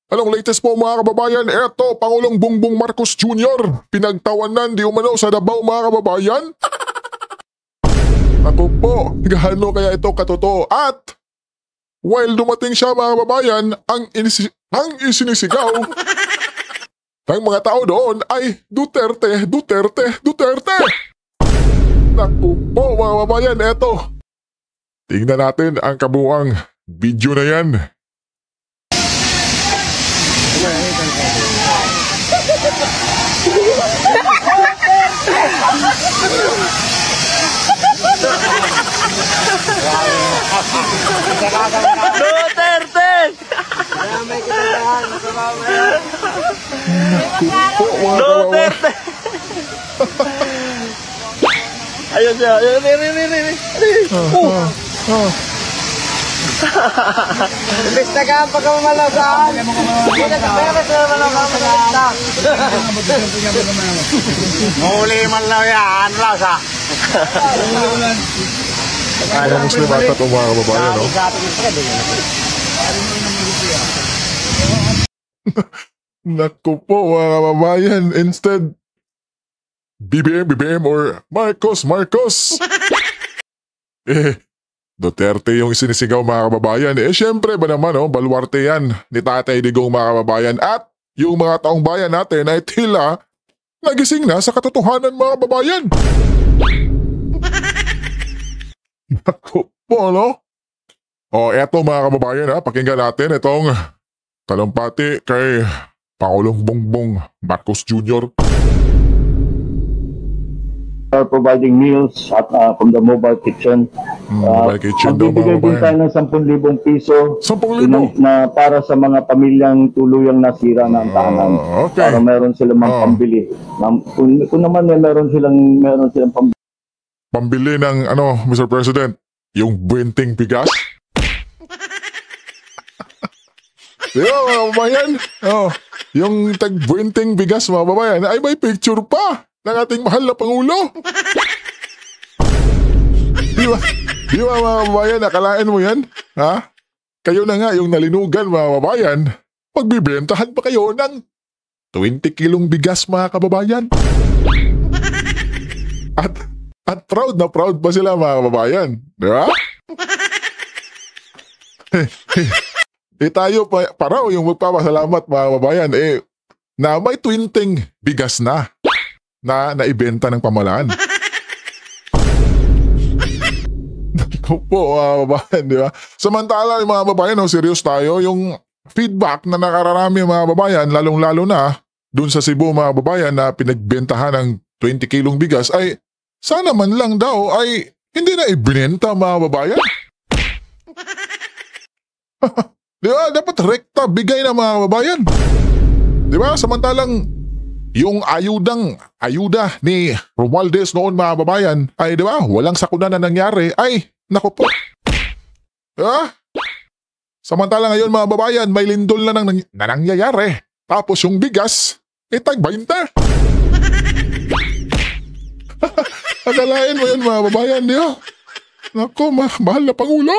Anong latest po mga kababayan? Eto, Pangulong Bongbong Marcos Jr. Pinagtawanan di umano sa Davao mga kababayan. Ako po, gaano kaya ito katotoo? At while dumating siya mga kababayan, ang isinisigaw ng mga tao doon ay Duterte, Duterte, Duterte. Naku po mga kababayan, eto. Tingnan natin ang kabuuang video na yan. Duterte! Duterte! Ayun siya, ayun. Imbis na ka ang pagkamalasaan. Hindi na kapera sa malamalasa. Muli man lang yan, Lasa. Mga Muslim ata itong mga kababayan, no? Naku po mga kababayan, instead BBM or Marcos. Duterte yung isinisigaw mga kababayan. Syempre ba naman, baluarte yan ni Tatay Digong mga kababayan. At yung mga taong bayan natin ay tila nagising na sa katotohanan mga kababayan. Naku po, no? Eto mga kababayan, pakinggan natin itong talumpati kay Pangulong Bongbong Marcos Jr. Providing meals from the mobile kitchen. Mobile kitchen daw mga magbibigay din tayo ng 10,000 piso 10,000? na para sa mga pamilyang tuluyang nasira ng tahanan. Okay. Para meron silang pambili. Kung naman meron silang pambili. Pambili ng Mr. President, yung buwinting bigas? Di ba mga kababayan? Yung tag-buwinting bigas mga kababayan ay may picture pa ng ating mahal na Pangulo. Di ba mga kababayan, nakalain mo yan? Ha? Kayo na nga yung nalinugan mga kababayan, pagbibentahan pa kayo ng 20 kilong bigas mga kababayan. At proud na proud pa sila mga kababayan. Di ba? Tayo pa raw yung magpapasalamat mga kababayan, na may 20 bigas na naibenta ng pamalaan. Naku po mga kababayan, di ba? Samantala yung mga kababayan, serious tayo, yung feedback na nakararami mga kababayan, lalong-lalo na dun sa Cebu mga kababayan na pinagbentahan ng 20 kilong bigas, ay sana man lang daw ay hindi na ibinenta mga kababayan. Di ba? Dapat rekta bigay na mga kababayan. Di ba? Samantalang yung ayuda ni Romualdez noon mga kababayan ay di ba? Walang sakuna na nangyari ay naku po. Di ba? Samantalang ngayon mga kababayan may lindol na nangyayari. Tapos yung bigas tag-20. Akalain mo yan mga kababayan, di ba? Naku, mahal na Pangulo.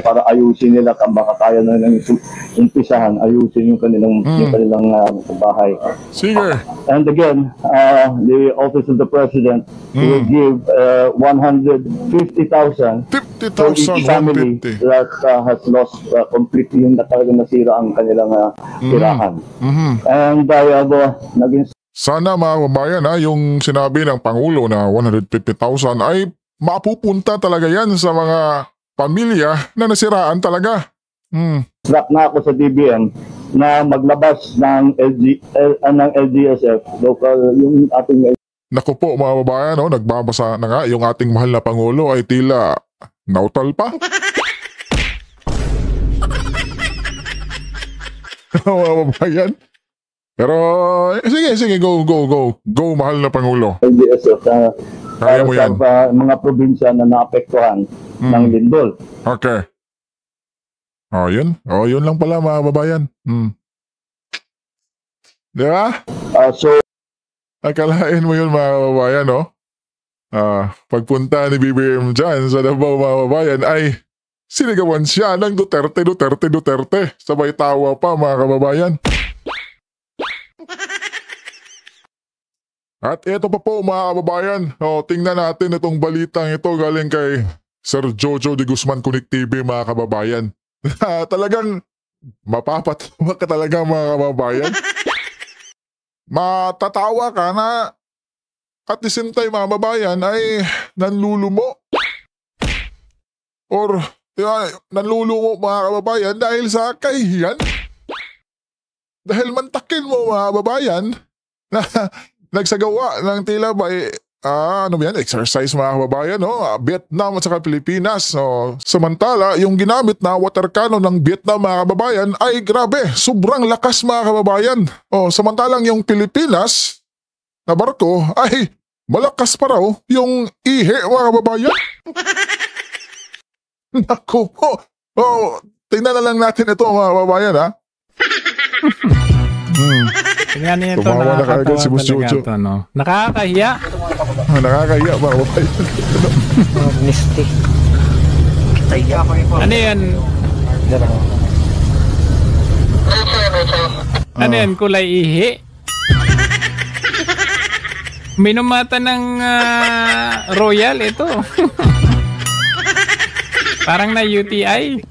Para ayusin nila baka kaya na lang umpisahan, ayusin yung kanilang bahay. Sige. And again, the office of the president will give 150,000 for each family that has lost completely yung talagang nasira ang kanilang tirahan. And naging sana mga kababayan yung sinabi ng Pangulo na 150,000 ay mapupunta talaga yan sa mga pamilya na nasiraan talaga. Instruct na ako sa DBM na maglabas ng LGSF, local, yung ating... Naku po mga kababayan, nagbabasa na nga yung ating mahal na Pangulo ay tila nautal pa. Mga kababayan. Pero sige, go mahal na Pangulo. LGSF kaya mo yan. Sa mga probinsya na naapektuhan ng lindol. Okay. Yun lang pala mga kababayan. Di ba? Akalain mo yun mga kababayan, pagpunta ni BBM dyan sa Davao mga kababayan ay sinigawan siya ng Duterte, Duterte, Duterte. Sabay tawa pa mga kababayan. At ito pa po mga kababayan, tingnan natin itong balitang ito galing kay Sir Jojo de Guzman Connect TV mga kababayan. Talagang mapapatawa ka talaga mga kababayan. Matatawa ka na at the same time mga kababayan ay nanlulumo. Or nanlulumo mga kababayan dahil sa kahihiyan. Dahil mantakin mo mga kababayan na nagsagawa ng tila ba exercise mga kababayan, Vietnam at saka Pilipinas. Samantala, yung ginamit na water cannon ng Vietnam mga kababayan ay grabe, sobrang lakas mga kababayan. Samantalang yung Pilipinas na barko ay malakas pa raw yung ihi mga kababayan. Naku po. Tingnan na lang natin ito mga kababayan ha. Tingnan niyo ito, Tumawa na kagad si Boss Jojo. ito, no? Nakakahiya. Nakakahiya mga kababayan. Misty. Ano yan? Ano yan? Kulay ihi? Minumata ng royal ito. Parang na UTI.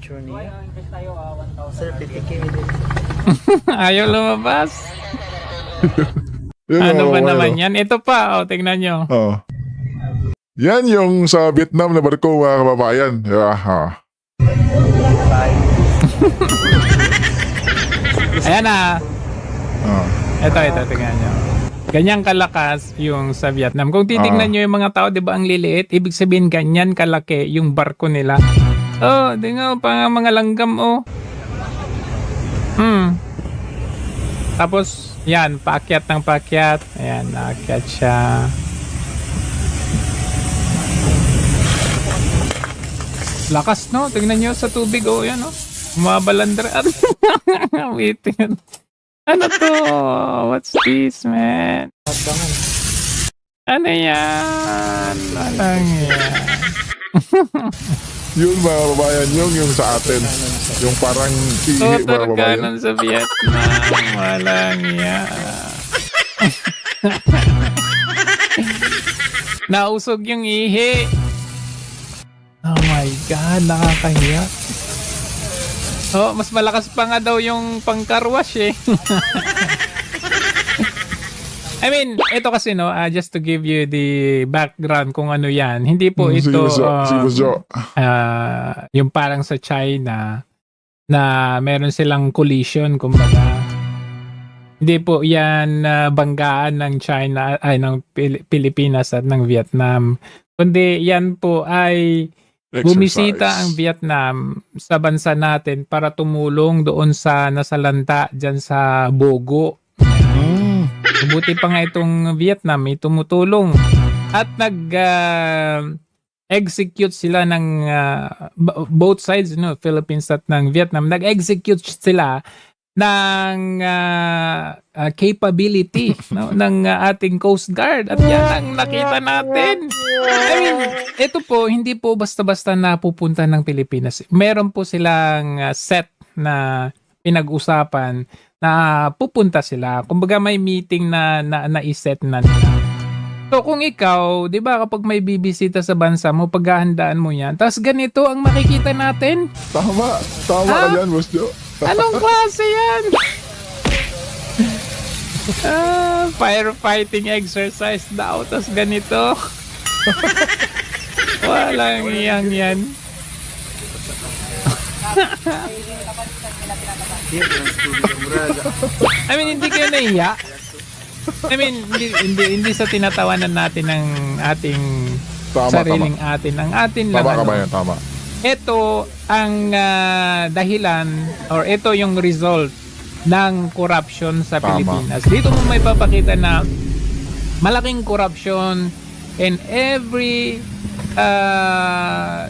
Ayaw lumabas. Ano ba naman yan? Ito pa, tingnan nyo. Yan yung sa Vietnam na barko mga kababayan. Ayan na. Ito, tingnan nyo. Ganyang kalakas yung sa Vietnam. Kung titignan nyo yung mga tao, di ba ang liliit? Ibig sabihin, ganyan kalaki yung barko nila. Tingnan pa mga langgam, Tapos, yan, paakyat ng paakyat. Ayan, naakyat siya. Lakas, no? Tingnan nyo sa tubig, yan, Umabalandra. Wait, ano to? What's this, man? Ano yan? Walang yan. Yun mga kababayan, yung sa atin. Yung parang ihi mga kababayan. Kanan sa Vietnam. Walang yan. Nausog yung ihi. Oh my God, nakakahiya. Mas malakas pa nga daw yung pangkarwash I mean, ito kasi just to give you the background kung ano yan. Hindi po ito yung parang sa China na meron silang collision kumbaga. Hindi po yan banggaan ng China ay ng Pilipinas at ng Vietnam. Kundi yan po ay bumisita ang Vietnam sa bansa natin para tumulong doon sa nasalanta dyan sa Bogo. Buti pa nga itong Vietnam may tumutulong at nag-execute sila ng both sides, Philippines at ng Vietnam, nag-execute sila ng capability ng ating Coast Guard at yan ang nakita natin. I mean, ito po hindi po basta-basta napupunta ng Pilipinas. Meron po silang set na pinag-usapan na pupunta sila. Kumbaga may meeting na iset na nila. So kung ikaw, 'di ba, kapag may bibisita sa bansa mo, paghahandaan mo 'yan. Tapos ganito ang makikita natin. Tama ka diyan, Boss Joe. Anong klase 'yan? Firefighting exercise daw, tapos ganito. Walang yan. I mean, hindi kayo nahiya. I mean, hindi sa tinatawanan natin ng ating sariling atin. Ang atin lang. Tama. Ito ang dahilan or ito yung result ng corruption sa Pilipinas. Dito mo may papakita na malaking corruption in every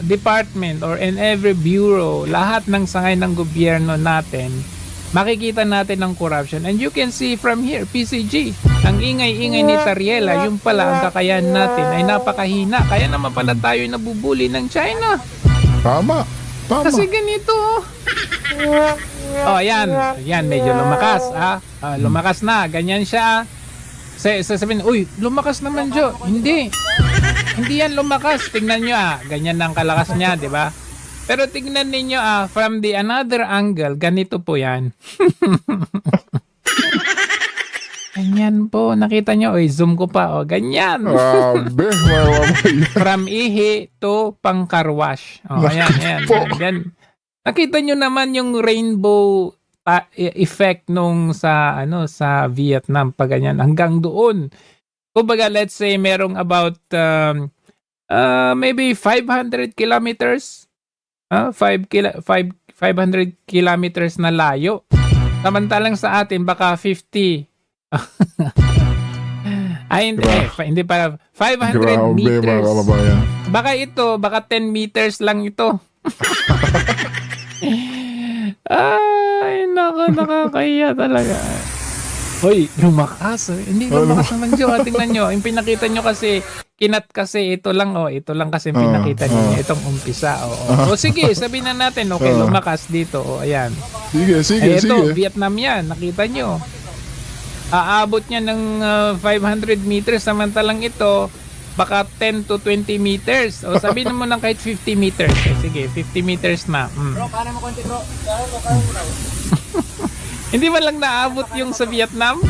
department or in every bureau, lahat ng sangay ng gobyerno natin, makikita natin ang corruption. And you can see from here, PCG, ang ingay-ingay ni Tariela, yung pala ang kakayahan natin ay napakahina. Kaya naman pala tayo nabubuli ng China. Tama. Tama. Kasi ganito. Oh, ayan. Ayan, medyo lumakas. Lumakas na. Ganyan siya. Sasabihin, uy, lumakas naman, Jo. Hindi. Hindi yan lumakas. Tingnan nyo, ganyan ang kalakas niya, di ba? Pero tingnan ninyo, from the another angle, ganito po yan. Ganyan po. Nakita nyo, zoom ko pa. Ganyan. Grabe. From ihi to pangkarwash. Ayan. Nakita nyo naman yung rainbow effect nung sa Vietnam pa ganyan. Hanggang doon. Kumbaga, let's say, merong about maybe 500 kilometers. 500 kilometers na layo. Samantalang sa atin, baka 50. Hindi para 500 Grabe, meters. mga kababayan. Baka 10 meters lang ito. Nakakaya talaga. Hoy, lumakas. Hindi lumakas naman, Jo. Tingnan nyo. Yung pinakita nyo kasi, kinat kasi ito lang kasi pinakita nyo. Itong umpisa. Sige, sabihin na natin, okay, lumakas dito. Ayan. Sige. Ito, Vietnam yan. Nakita nyo. Aabot niya ng 500 meters, samantalang ito, baka 10 to 20 meters. O sabihin mo lang kahit 50 meters. Sige, 50 meters na. Bro, paano mo konti, bro? Hindi man lang naabot yung sa Vietnam.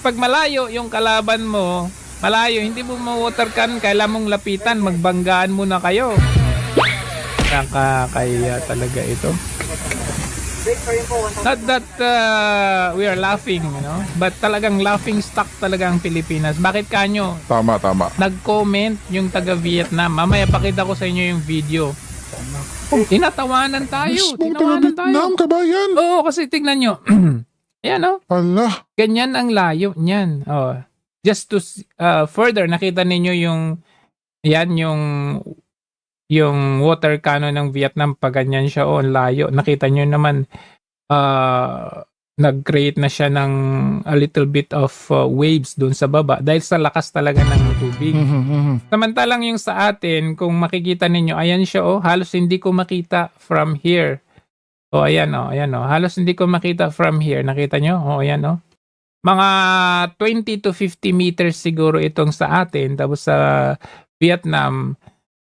Pag malayo yung kalaban mo, hindi mo ma-water can, kailangan mong lapitan, magbanggaan muna kayo. Nakakaya talaga ito. Not that we are laughing, but talagang laughing stock talaga ang Pilipinas. Bakit kanyo? Tama. Nag-comment yung taga-Vietnam. Mamaya pakita ko sa inyo yung video. Tinatawanan tayo. Vietnam, kabayan. Oo, kasi tignan nyo. Ayan, Allah. Ganyan ang layo niyan. Just to further, nakita ninyo yung water cannon ng Vietnam, pag ganyan siya, layo. Nakita nyo naman, nag-create na siya ng a little bit of waves dun sa baba dahil sa lakas talaga ng tubig. Samantalang yung sa atin, kung makikita ninyo, ayan siya, halos hindi ko makita from here. Ayan, halos hindi ko makita from here. Nakita nyo? Ayan, mga 20 to 50 meters siguro itong sa atin. Tapos sa Vietnam,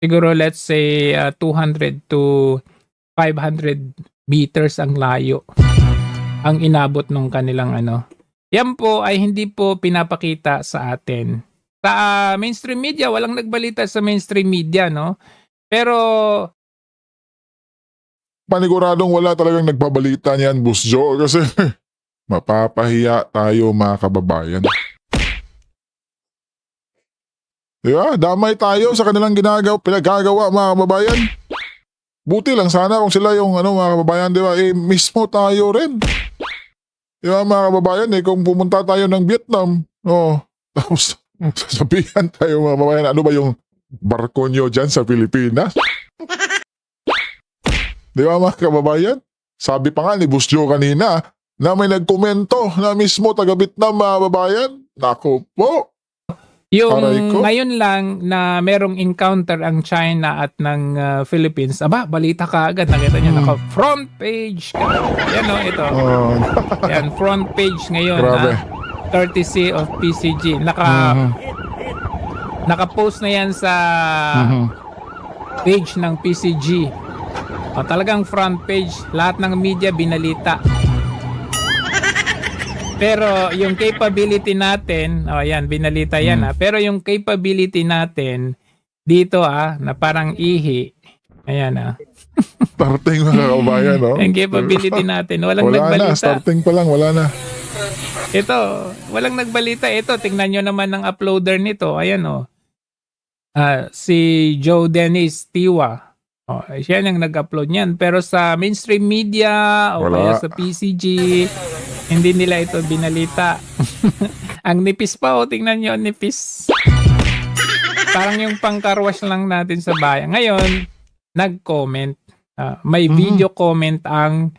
siguro let's say 200 to 500 meters ang layo ang inabot nung kanilang Yan po ay hindi po pinapakita sa atin. Sa mainstream media, walang nagbalita sa mainstream media, Pero paniguradong wala talagang nagbabalita niyan, Boss Joe, kasi mapapahiya tayo, mga kababayan. Diba? Damay tayo sa kanilang pinagagawa, mga kababayan. Buti lang sana kung sila yung mga kababayan, diba? Mismo tayo rin. Diba, mga kababayan, kung pumunta tayo ng Vietnam, tapos sasabihan tayo, mga kababayan, ano ba yung barko nyo dyan sa Pilipinas? Diba, mga kababayan? Sabi pa nga ni Boss Joe kanina na may nagkomento na mismo taga-Vietnam, mga kababayan. Naku po. Yung ngayon lang na merong encounter ang China at ng Philippines, balita ka agad. Nakita nyo, naka-front page. Yan ito. Yan, front page ngayon. Courtesy of PCG. Naka-post na yan sa page ng PCG. Talagang front page. Lahat ng media binalita. Pero yung capability natin, ayan, binalita yan pero yung capability natin dito na parang ihi, ayan Starting, mga kabayan, yung capability natin, walang nagbalita. Starting pa lang, wala na. Ito, walang nagbalita. Ito, tingnan nyo naman ng uploader nito, ayan si Joe Dennis Tiwa. Siya yung nag-upload niyan. Pero sa mainstream media o kaya sa PCG, hindi nila ito binalita. Ang nipis pa, tingnan nyo, nipis. Parang yung pangkarwash lang natin sa bayan. Ngayon, nag-comment. May video comment ang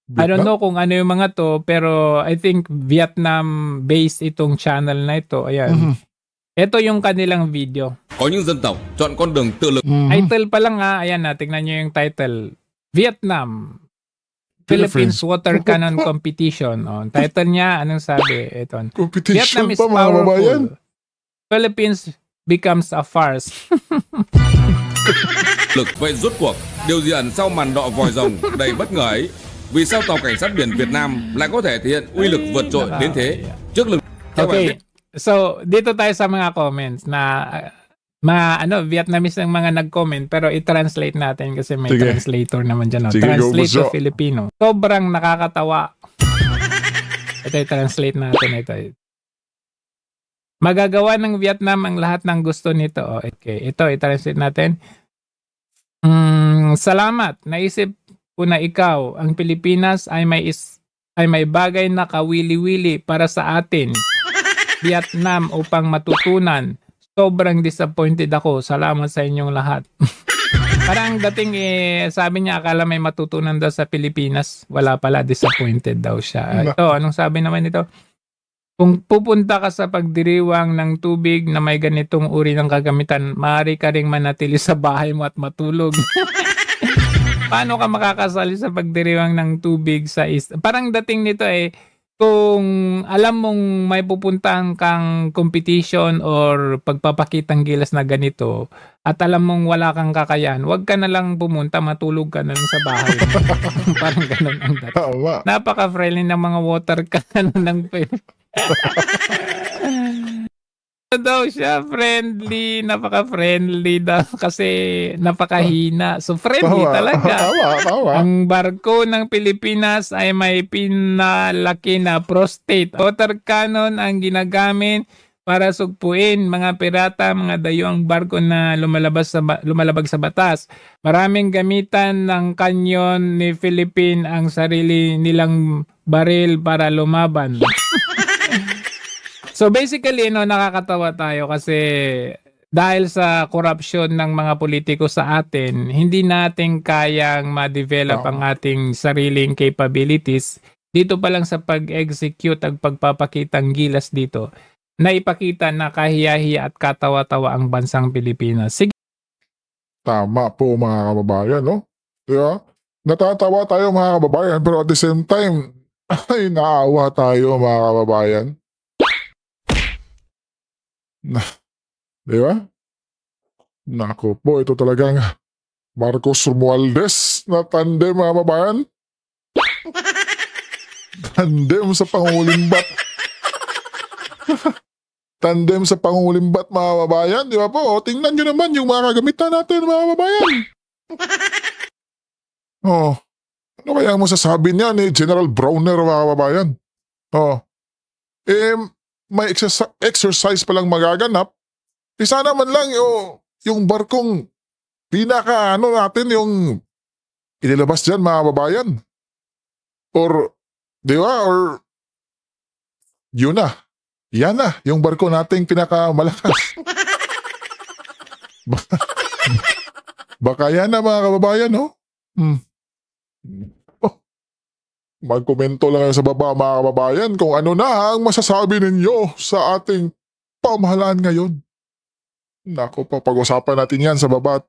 I don't know kung ano yung mga to, pero I think Vietnam-based itong channel na ito. Ayan. Ito yung kanilang video. Có những dân tộc chọn con đường tự lực. Title pa lang ayan na, tignan nyo yung title. Vietnam, Philippines Water Cannon Competition. Title niya, anong sabi? Ito. Competition Vietnam is pa mga kababayan. powerful. Philippines becomes a farce. Lực vậy rốt cuộc, điều gì ẩn sau màn đọ vòi rồng đầy bất ngờ ấy? Vì sao tàu cảnh sát biển Việt Nam lại có thể thể hiện uy lực vượt trội đến thế trước lực? Okay. So, dito tayo sa mga comments na Vietnamese ang mga nag-comment pero i-translate natin kasi may translator naman dyan. Sige, Translate go, to Filipino. Sobrang nakakatawa. Ito i-translate natin ito. Magagawa ng Vietnam ang lahat ng gusto nito. Okay, ito i-translate natin. Salamat. Naisip ko na ikaw, ang Pilipinas ay may bagay na kawili-wili para sa atin. Vietnam upang matutunan. Sobrang disappointed ako. Salamat sa inyong lahat. Parang dating sabi niya akala may matutunan daw sa Pilipinas. Wala pala, disappointed daw siya. Ito, anong sabi naman ito? Kung pupunta ka sa pagdiriwang ng tubig na may ganitong uri ng kagamitan, maaari ka ring manatili sa bahay mo at matulog. Paano ka makakasali sa pagdiriwang ng tubig sa Parang dating nito kung alam mong may pupuntahan kang competition or pagpapakitang gilas na ganito at alam mong wala kang kakayahan, wag ka na lang pumunta, matulog ka na lang sa bahay. Parang ganun ang dating. Napaka-friendly ng mga water cannon ng daw siya friendly, napaka-friendly daw kasi napakahina. So friendly talaga. Tawa. Ang barko ng Pilipinas ay may pinalaki na prostate. Water cannon ang ginagamit para sugpuin mga pirata, mga dayuang barko na lumalabag sa batas. Maraming gamitan ng kanyon ni Philippine ang sarili nilang baril para lumaban. So basically, nakakatawa tayo kasi dahil sa corruption ng mga politiko sa atin, hindi natin kayang ma-develop ang ating sariling capabilities. Dito pa lang sa pag-execute at pagpapakitang gilas dito, na ipakita na kahiyahiya at katawa-tawa ang bansang Pilipinas. Sige. Tama po mga kababayan, no? Diba? Natatawa tayo mga kababayan pero at the same time, ay naawa tayo mga kababayan. Di ba? Naku po, ito talagang Marcos Romualdez na tandem mga babayan. Tandem sa pangulimbat. Tandem sa pangulimbat mga babayan. Di ba po? O, tingnan nyo naman yung mga kagamitan natin mga babayan. Ano kaya mo sasabi niya ni General Browner mga babayan? May exercise palang magaganap, sana man lang yung barkong pinaka natin yung ililabas dyan mga babayan. Or, di ba? Or, yun na. Yan na, yung barko nating pinakamalakas. Baka yan na mga kababayan, no? Magkomento lang kayo sa baba mga kababayan kung ano na ang masasabi ninyo sa ating pamahalaan ngayon. Naku po, pag-usapan natin yan sa baba.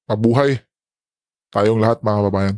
Mabuhay tayong lahat mga kababayan.